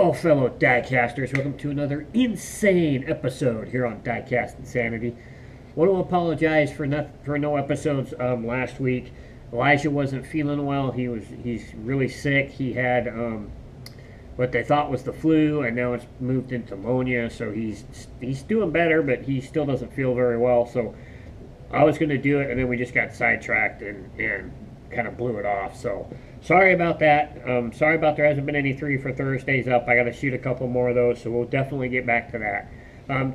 Hello, fellow diecasters. Welcome to another insane episode here on Diecast Insanity. Want to apologize for no episodes last week. Elijah wasn't feeling well. He's really sick. He had what they thought was the flu, and now it's moved into pneumonia. So he's doing better, but he still doesn't feel very well. So I was going to do it, and then we just got sidetracked and kind of blew it off. So sorry about that. Sorry about there hasn't been any 3 for Thursdays up. I got to shoot a couple more of those, so we'll definitely get back to that.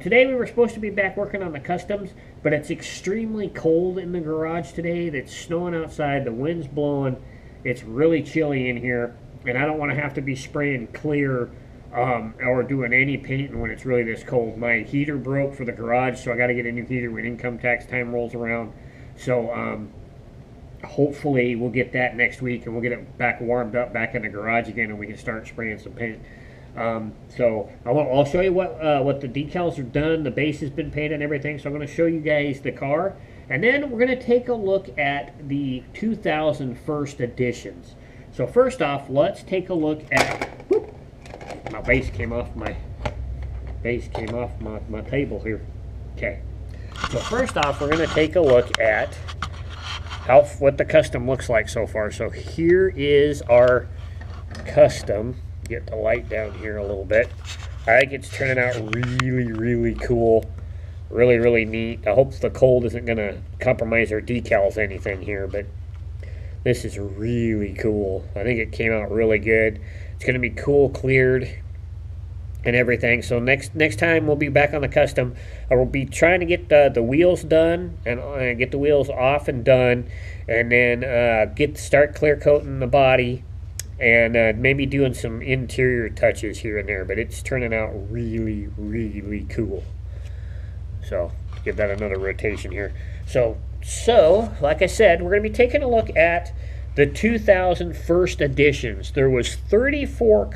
Today we were supposed to be back working on the customs, but it's extremely cold in the garage today. It's snowing outside. The wind's blowing. It's really chilly in here, and I don't want to have to be spraying clear or doing any painting when it's really this cold. My heater broke for the garage, so I got to get a new heater when income tax time rolls around. So hopefully we'll get that next week, and we'll get it back warmed up back in the garage again, and we can start spraying some paint. So I'll show you what the decals are done. The base has been painted and everything. So I'm going to show you guys the car, and then we're going to take a look at the 2000 first editions. So first off, let's take a look at. Whoop, my base came off my table here. Okay. So first off, we're going to take a look at what the custom looks like so far. So here is our custom. Get the light down here a little bit. I think it's turning out really cool. Really neat. I hope the cold isn't going to compromise our decals anything here, but this is really cool. I think it came out really good. It's going to be cool cleared and everything. So next time we'll be back on the custom. I will be trying to get the wheels done and get the wheels off and done, and then start clear coating the body, and maybe doing some interior touches here and there. But it's turning out really cool. So give that another rotation here. So like I said, we're going to be taking a look at the 2000 first editions. There was 36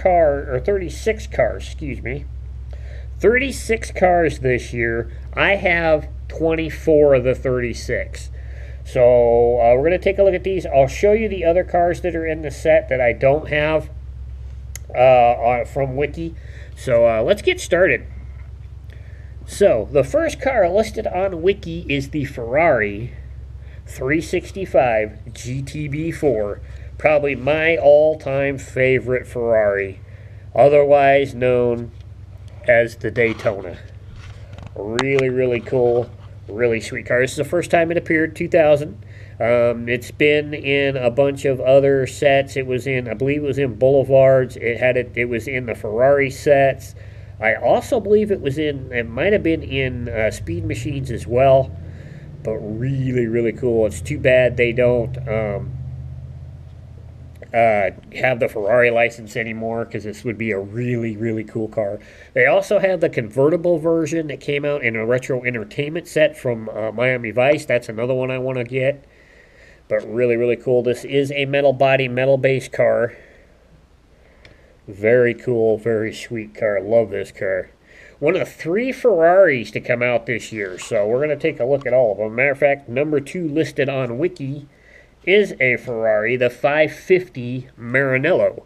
cars, excuse me. 36 cars this year. I have 24 of the 36. So we're going to take a look at these. I'll show you the other cars that are in the set that I don't have from Wiki. So let's get started. So the first car listed on Wiki is the Ferrari 365 GTB4. Probably my all-time favorite Ferrari, otherwise known as the Daytona. Really cool. Really sweet car. This is the first time it appeared, 2000. It's been in a bunch of other sets. It was in, I believe it was in Boulevards. It was in the Ferrari sets. I also believe it might have been in Speed Machines as well. But really cool. It's too bad they don't have the Ferrari license anymore, because this would be a really cool car. They also have the convertible version that came out in a retro entertainment set from Miami Vice. That's another one I want to get. But really cool. This is a metal body, metal base car. Very cool, very sweet car. Love this car. One of 3 Ferraris to come out this year, so we're going to take a look at all of them. Matter of fact, number 2 listed on Wiki is a Ferrari, the 550 Maranello,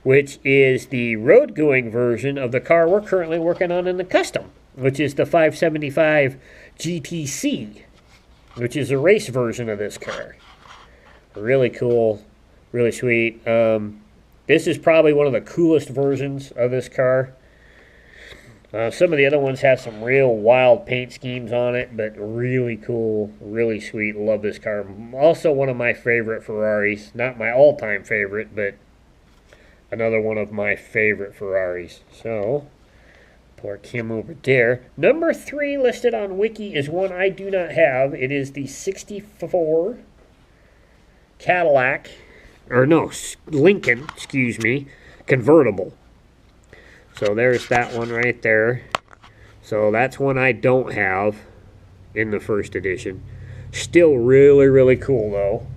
which is the road-going version of the car we're currently working on in the custom, which is the 575 GTC, which is a race version of this car. Really cool, really sweet. This is probably one of the coolest versions of this car. Some of the other ones have some real wild paint schemes on it, but really cool, really sweet. Love this car. Also one of my favorite Ferraris. Not my all-time favorite, but another one of my favorite Ferraris. So, park him over there. Number 3 listed on Wiki is one I do not have. It is the 64 Cadillac, or no, Lincoln, excuse me, convertible. So there's that one right there. So that's one I don't have in the first edition. Still really cool though.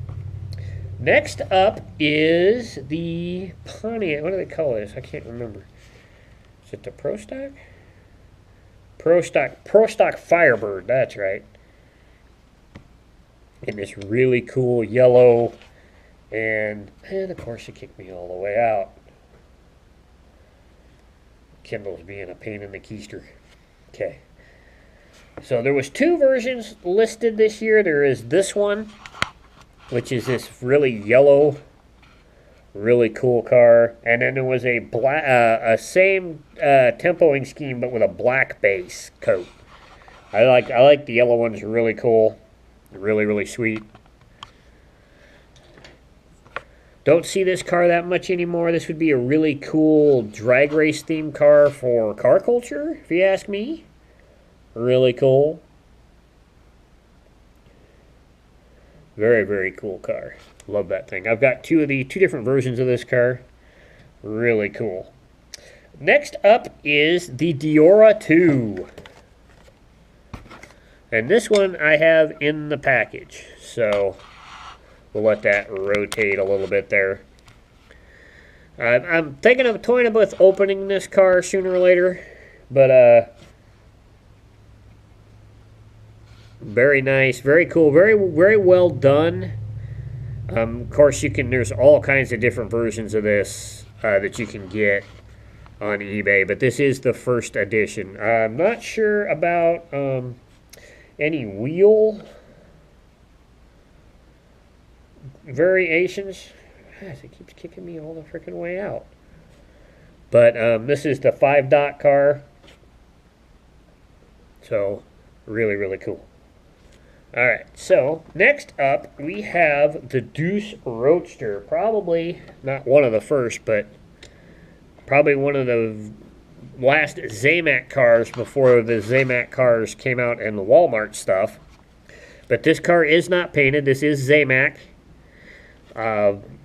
Next up is the Pontiac. What do they call this? I can't remember. Is it the Pro Stock? Pro Stock Firebird. That's right. In this really cool yellow, and of course it kicked me all the way out. Kindle's being a pain in the keister. Okay. So there was 2 versions listed this year. There is this one, which is this really yellow, really cool car. And then there was a same tempoing scheme, but with a black base coat. I like the yellow ones. Really cool. Really, really sweet. Don't see this car that much anymore. This would be a really cool drag race themed car for car culture, if you ask me. Really cool. Very, very cool car. Love that thing. I've got two different versions of this car. Really cool. Next up is the Diora 2. And this one I have in the package. So we'll let that rotate a little bit there. I'm thinking of toying with opening this car sooner or later. But, very nice, very cool, very, very well done. Of course, there's all kinds of different versions of this that you can get on eBay. But this is the first edition. I'm not sure about any wheel variations. Gosh, it keeps kicking me all the freaking way out. But this is the 5-dot car. So, really, really cool. Alright, so next up we have the Deuce Roadster. Probably not one of the first, but probably one of the last Zamac cars before the Zamac cars came out in the Walmart stuff. But this car is not painted. This is Zamac.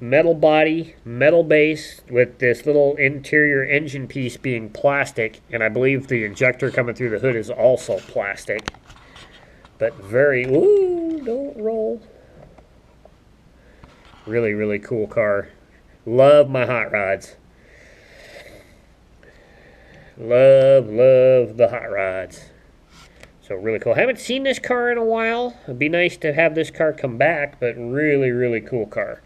Metal body, metal base with this little interior engine piece being plastic. And I believe the injector coming through the hood is also plastic. But ooh, don't roll. Really, really cool car. Love my hot rods. Love the hot rods. So really cool. Haven't seen this car in a while. It'd be nice to have this car come back, but really, really cool car.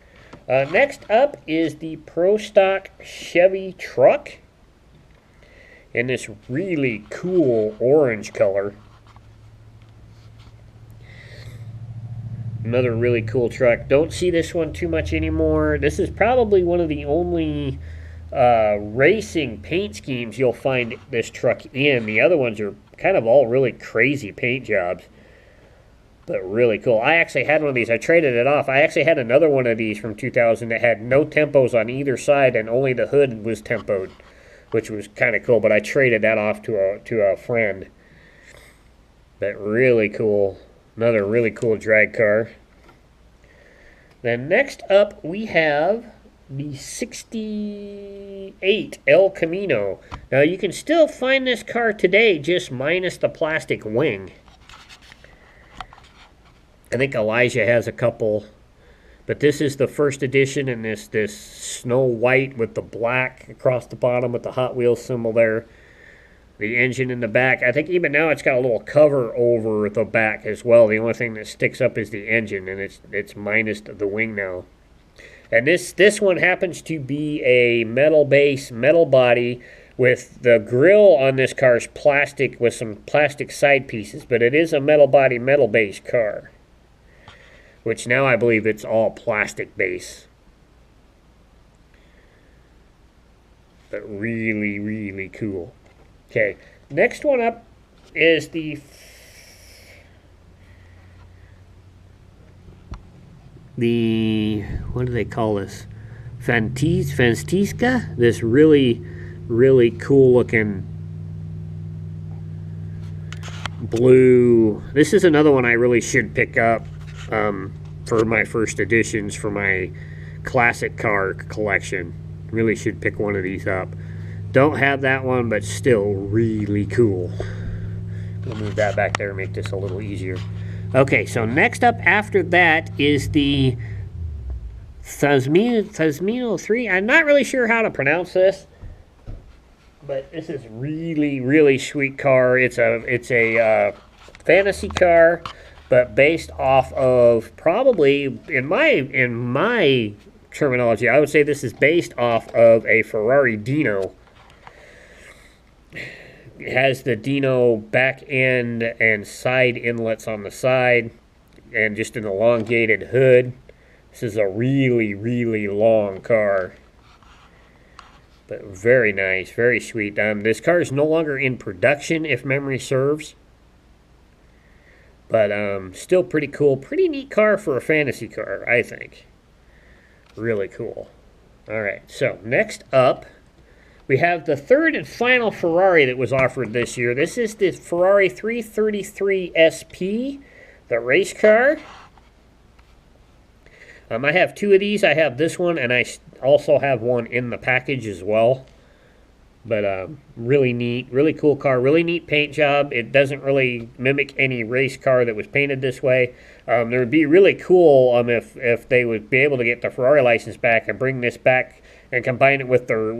Next up is the Pro Stock Chevy truck in this really cool orange color. Another really cool truck. Don't see this one too much anymore. This is probably one of the only racing paint schemes you'll find this truck in. The other ones are kind of all really crazy paint jobs. But really cool. I actually had one of these. I traded it off. I actually had another one of these from 2000 that had no tempos on either side and only the hood was tempoed, which was kind of cool. But I traded that off to a friend. But really cool. Another really cool drag car. Then next up we have the 68 El Camino. Now you can still find this car today, just minus the plastic wing. I think Elijah has a couple, but this is the first edition, and this snow white with the black across the bottom with the Hot Wheels symbol there. The engine in the back. I think even now it's got a little cover over the back as well. The only thing that sticks up is the engine, and it's minus the wing now. And this one happens to be a metal base, metal body, with the grill on this car's plastic with some plastic side pieces, but it is a metal body, metal base car. Which now I believe it's all plastic base. But really, really cool. Okay, next one up is the what do they call this? Fantisca? This really, really cool looking blue. This is another one I really should pick up for my first editions for my classic car collection. Really should pick one of these up. Don't have that one, but still really cool. We'll move that back there and make this a little easier. Okay, so next up after that is the Thasmino 3. I'm not really sure how to pronounce this, but this is really, really sweet car. It's a fantasy car, but based off of probably, in my terminology, I would say this is based off of a Ferrari Dino. It has the Dino back end and side inlets on the side, and just an elongated hood. This is a really, really long car. But very nice, very sweet. This car is no longer in production, if memory serves. But still pretty cool. Pretty neat car for a fantasy car, I think. Really cool. Alright, so next up, we have the third and final Ferrari that was offered this year. This is the Ferrari 333 SP, the race car. I have two of these. I have this one, and I also have one in the package as well. But really neat, really cool car, really neat paint job. It doesn't really mimic any race car that was painted this way. It would be really cool if they would be able to get the Ferrari license back and bring this back and combine it with their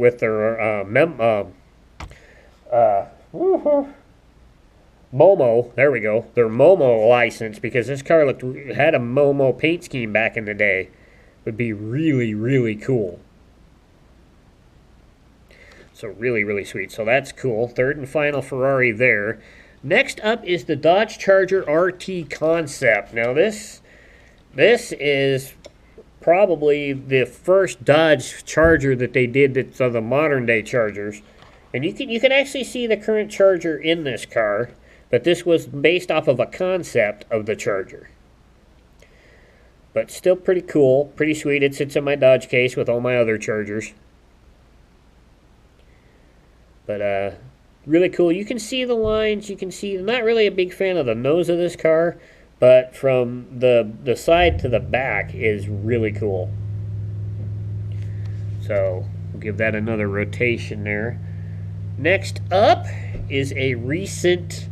Momo, there we go, their Momo license, because this car had a Momo paint scheme back in the day. Would be really, really cool. So really, really sweet. So that's cool. Third and final Ferrari there. Next up is the Dodge Charger RT Concept. Now this is probably the first Dodge Charger that they did that's of the modern day Chargers. And you can actually see the current Charger in this car. But this was based off of a concept of the Charger. But still pretty cool, pretty sweet. It sits in my Dodge case with all my other Chargers. But really cool. You can see the lines. You can see, I'm not really a big fan of the nose of this car, but from the side to the back is really cool. So we'll give that another rotation there. Next up is a recent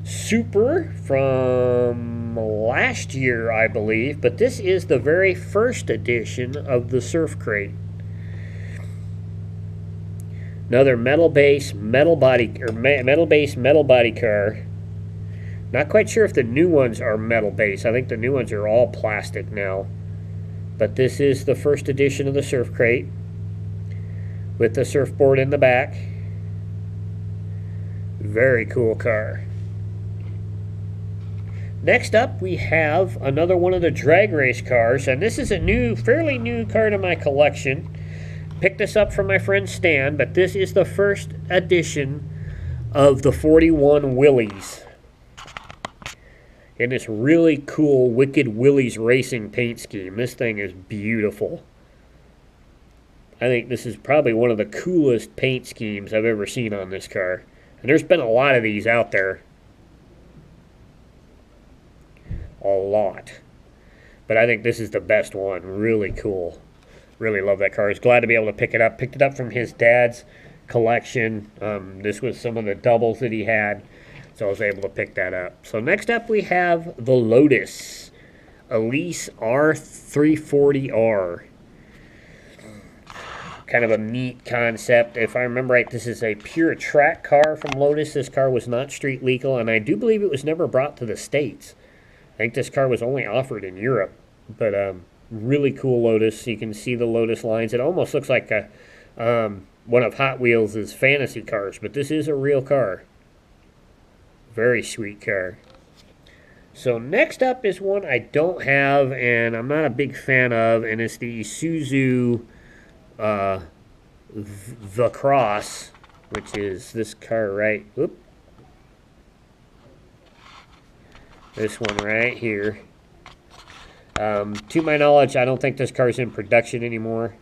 Super from last year, I believe, but this is the very first edition of the Surf Crate. Another metal base, metal body car. Not quite sure if the new ones are metal base. I think the new ones are all plastic now. But this is the first edition of the Surf Crate with the surfboard in the back. Very cool car. Next up, we have another one of the drag race cars, and this is a fairly new car to my collection. Picked this up from my friend Stan, but this is the first edition of the 41 Willies. In this really cool Wicked Willies racing paint scheme. This thing is beautiful. I think this is probably one of the coolest paint schemes I've ever seen on this car. And there's been a lot of these out there. A lot. But I think this is the best one. Really cool. Really love that car. I was glad to be able to pick it up. Picked it up from his dad's collection. This was some of the doubles that he had. So I was able to pick that up. So next up we have the Lotus Elise R340R. Kind of a neat concept. If I remember right, this is a pure track car from Lotus. This car was not street legal, and I do believe it was never brought to the States. I think this car was only offered in Europe. But really cool Lotus. You can see the Lotus lines. It almost looks like one of Hot Wheels' fantasy cars, but this is a real car. Very sweet car. So next up is one I don't have, and I'm not a big fan of, and it's the Isuzu The Cross, which is this car right. Whoop. This one right here. To my knowledge, I don't think this car is in production anymore.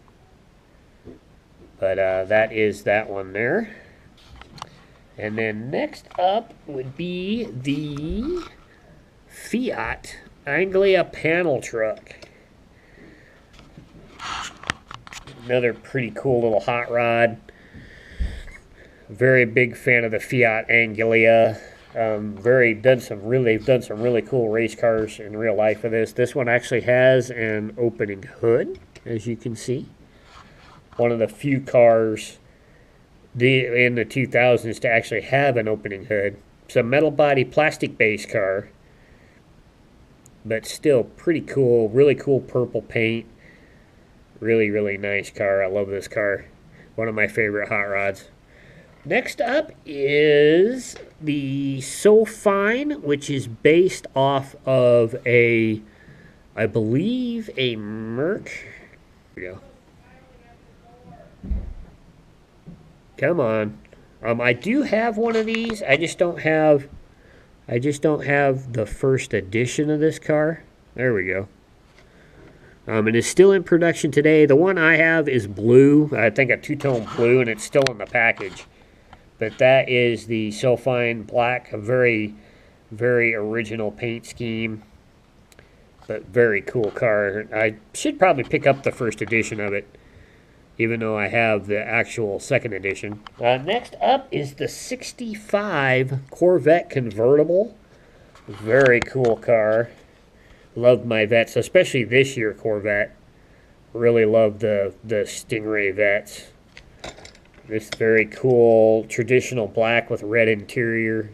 But that is that one there. And then next up would be the Fiat Anglia panel truck. Another pretty cool little hot rod. Very big fan of the Fiat Anglia. They've done some really cool race cars in real life for this. This one actually has an opening hood, as you can see. One of the few cars in the 2000s to actually have an opening hood. It's a metal body, plastic base car, but still pretty cool. Really cool purple paint. Really, really nice car. I love this car. One of my favorite hot rods. Next up is the SoFine, which is based off of a, I believe, a Merc. Here we go. Come on. I do have one of these. I just don't have the first edition of this car. There we go. It is still in production today. The one I have is blue. I think a two-tone blue, and it's still in the package. But that is the SoFine Black, a very, very original paint scheme. But very cool car. I should probably pick up the first edition of it, even though I have the actual second edition. Next up is the 65 Corvette convertible. Very cool car. Love my Vettes, especially this year Corvette. Really love the Stingray Vettes. This very cool traditional black with red interior.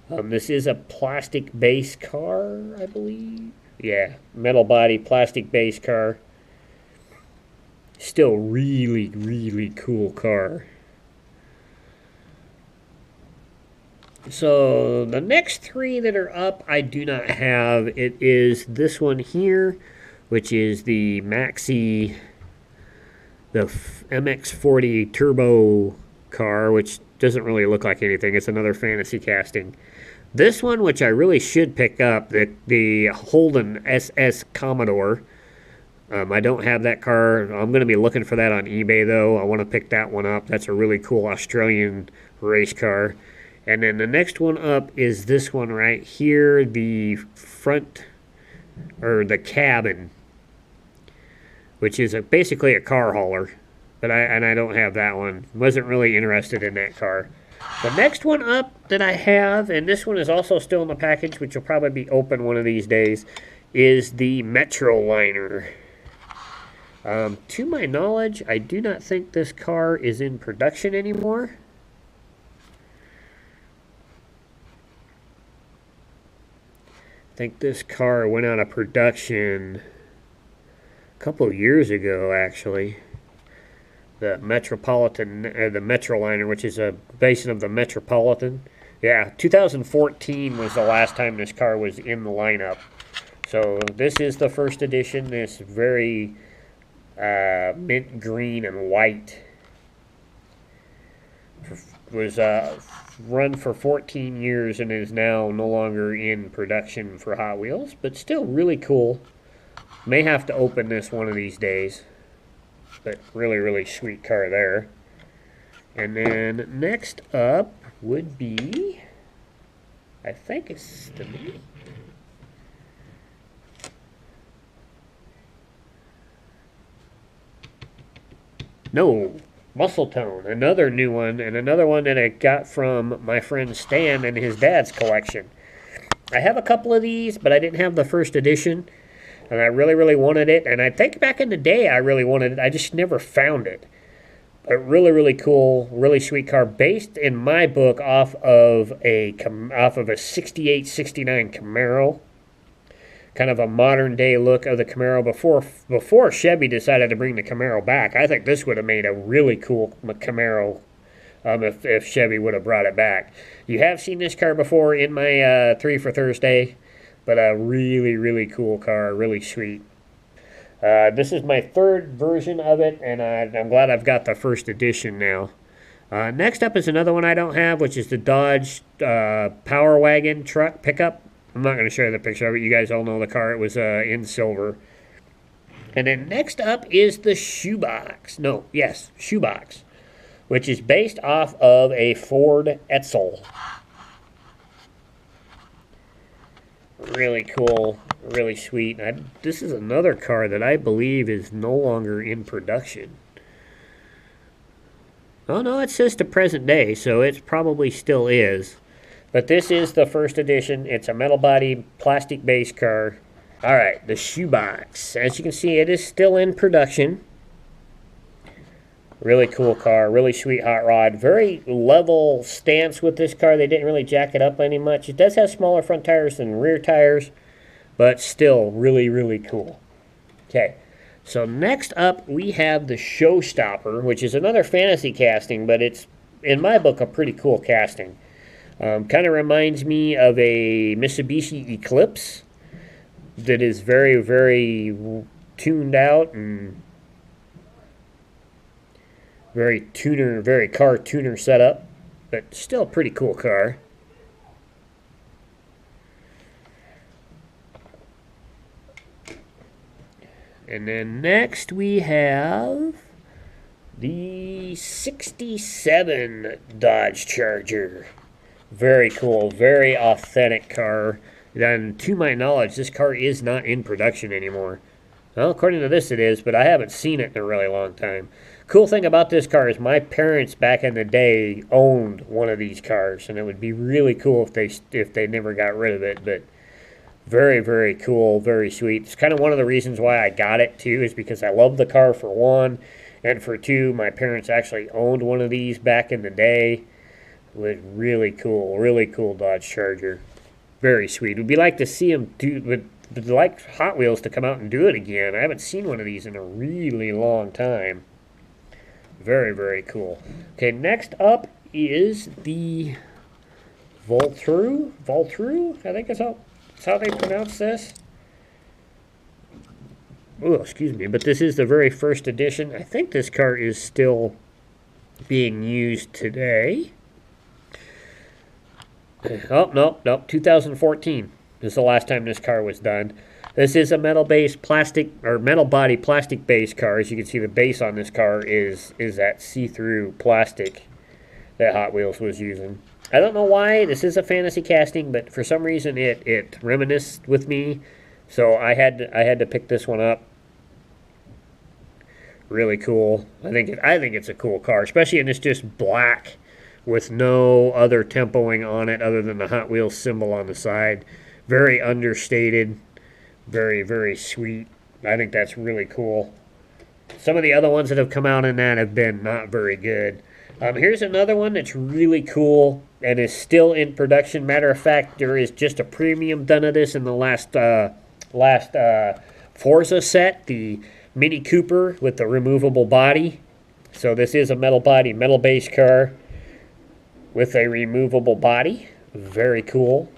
This is a plastic base car, I believe. Yeah, metal body, plastic base car. Still really, really cool car. So the next three that are up, I do not have. It is this one here, which is the Maxi, the MX-40 turbo car, which doesn't really look like anything. It's another fantasy casting. This one, which I really should pick up, the Holden SS Commodore. I don't have that car. I'm going to be looking for that on eBay, though. I want to pick that one up. That's a really cool Australian race car. And then the next one up is this one right here, the front, or the cabin, which is basically a car hauler. But I don't have that one. Wasn't really interested in that car. The next one up that I have, and this one is also still in the package, which will probably be open one of these days, is the Metroliner. To my knowledge, I do not think this car is in production anymore. I think this car went out of production a couple of years ago, actually. The Metroliner, which is a based of the Metropolitan. Yeah, 2014 was the last time this car was in the lineup. So this is the first edition. This very mint green and white. Was run for 14 years and is now no longer in production for Hot Wheels, but still really cool. May have to open this one of these days. But really, really sweet car there. And then next up would be, I think it's to me. No, Muscle Tone, another new one, and another one that I got from my friend Stan and his dad's collection. I have a couple of these, but I didn't have the first edition. And I really, really wanted it. And I think back in the day I really wanted it. I just never found it. But really, really cool, really sweet car. Based in my book off of a 68, 69 Camaro. Kind of a modern day look of the Camaro. Before Chevy decided to bring the Camaro back, I think this would have made a really cool Camaro if Chevy would have brought it back. You have seen this car before in my 3 for Thursday. But a really, really cool car, really sweet. This is my third version of it, and I'm glad I've got the first edition now. Next up is another one I don't have, which is the Dodge Power Wagon truck pickup. I'm not going to show you the picture of it. You guys all know the car. It was in silver. And then next up is the Shoebox. Shoebox, which is based off of a Ford Edsel. Really cool, really sweet. This is another car that I believe is no longer in production. Oh no, it says to present day, so it probably still is. But this is the first edition. It's a metal body, plastic base car. Alright, the Shoebox. As you can see, it is still in production. Really cool car, really sweet hot rod. Very level stance with this car. They didn't really jack it up any much. It does have smaller front tires than rear tires, but still really, really cool. Okay, so next up we have the Showstopper, which is another fantasy casting, but it's in my book, a pretty cool casting. Kind of reminds me of a Mitsubishi Eclipse that is very, very tuned out and very car tuner setup, but still a pretty cool car. And then next we have the 67 Dodge Charger. Very cool, very authentic car. And to my knowledge, this car is not in production anymore. Well, according to this it is, but I haven't seen it in a really long time. Cool thing about this car is my parents back in the day owned one of these cars, and it would be really cool if they never got rid of it, but very, very cool, very sweet. It's kind of one of the reasons why I got it, too, is because I love the car, for one, and for two, my parents actually owned one of these back in the day. It was really cool Dodge Charger. Very sweet. Would be like to see them do, would like Hot Wheels to come out and do it again. I haven't seen one of these in a really long time. Very, very cool. Okay, next up is the Voltru, I think that's how they pronounce this. Oh, excuse me, but this is the very first edition. I think this car is still being used today. Oh, nope, 2014 is the last time this car was done. This is a metal body plastic base car. As you can see, the base on this car is that see-through plastic that Hot Wheels was using. I don't know why. This is a fantasy casting, but for some reason it reminisced with me, so I had to pick this one up. Really cool. I think it's a cool car, especially in it's just black with no other tempoing on it other than the Hot Wheels symbol on the side. Very understated. Very, very sweet. I think that's really cool. Some of the other ones that have come out in that have been not very good. Here's another one that's really cool and is still in production. Matter of fact, there is just a premium done of this in the last Forza set, the Mini Cooper with the removable body. So this is a metal base car with a removable body. Very cool.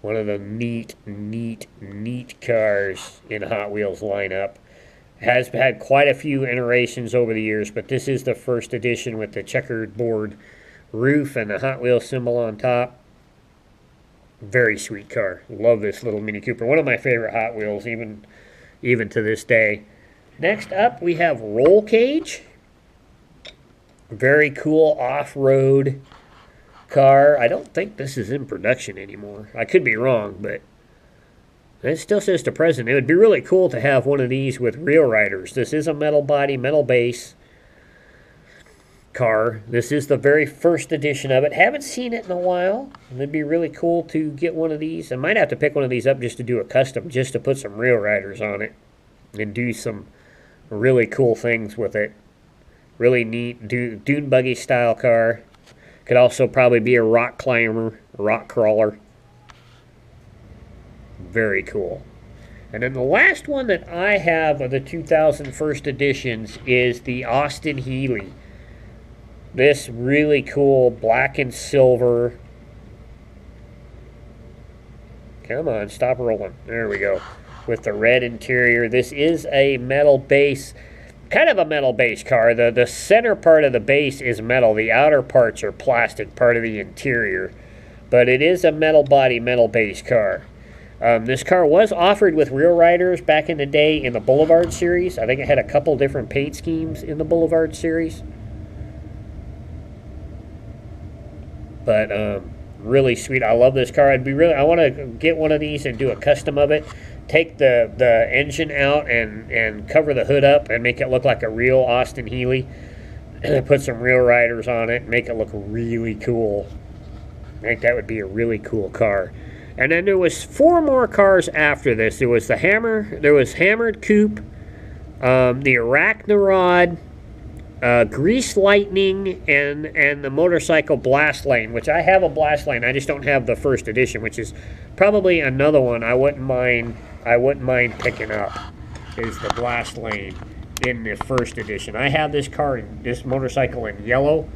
One of the neat cars in Hot Wheels lineup. Has had quite a few iterations over the years, but this is the first edition with the checkered board roof and the Hot Wheels symbol on top. Very sweet car. Love this little Mini Cooper. One of my favorite Hot Wheels, even to this day. Next up, we have Rollcage. Very cool off-road car. I don't think this is in production anymore. I could be wrong, but it still says to present. It would be really cool to have one of these with real riders. This is a metal body, metal base car. This is the very first edition of it. Haven't seen it in a while. It'd be really cool to get one of these. I might have to pick one of these up just to do a custom, just to put some real riders on it and do some really cool things with it. Really neat dune buggy style car. Could also probably be a rock climber, a rock crawler. Very cool. And then the last one that I have of the 2001 editions is the Austin Healey. This really cool black and silver. Come on, stop rolling. There we go. With the red interior. This is a metal base, kind of a metal base car. The center part of the base is metal. The outer parts are plastic, part of the interior. But it is a metal body, metal base car. This car was offered with real riders back in the day in the Boulevard series. I think it had a couple different paint schemes in the Boulevard series. But really sweet. I love this car. I want to get one of these and do a custom of it. Take the engine out and cover the hood up and make it look like a real Austin Healey. And put some real riders on it and make it look really cool. I think that would be a really cool car. And then there was 4 more cars after this. There was Hammered Coupe, the Arachnarod, Grease Lightning, and the motorcycle Blast Lane, which I have a Blast Lane. I just don't have the first edition, which is probably another one I wouldn't mind picking up. Is the Blast Lane. in the first edition. I have this car, this motorcycle in yellow,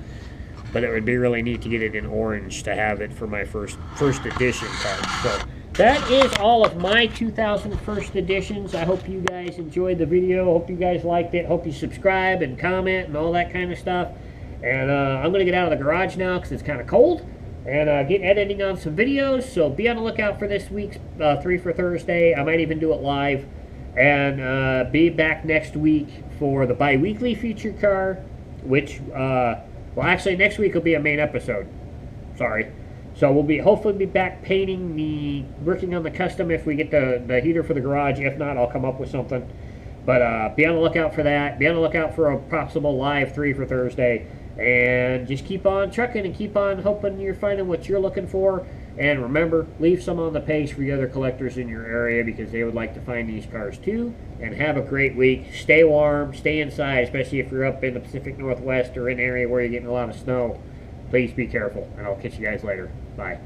but it would be really neat to get it in orange to have it for my first edition car. So that is all of my 2001st editions. I hope you guys enjoyed the video. Hope you guys liked it. Hope you subscribe and comment and all that kind of stuff. And I'm going to get out of the garage now because it's kind of cold. And get editing on some videos. So be on the lookout for this week's 3 for Thursday. I might even do it live. And be back next week for the bi-weekly featured car. Which, well, actually next week will be a main episode. Sorry. So we'll hopefully be back painting working on the custom if we get the heater for the garage. If not, I'll come up with something. But be on the lookout for that. Be on the lookout for a possible live 3 for Thursday. And just keep on trucking and keep on hoping you're finding what you're looking for. And remember, leave some on the page for the other collectors in your area because they would like to find these cars too. And have a great week. Stay warm. Stay inside, especially if you're up in the Pacific Northwest or in an area where you're getting a lot of snow. Please be careful, and I'll catch you guys later. Bye.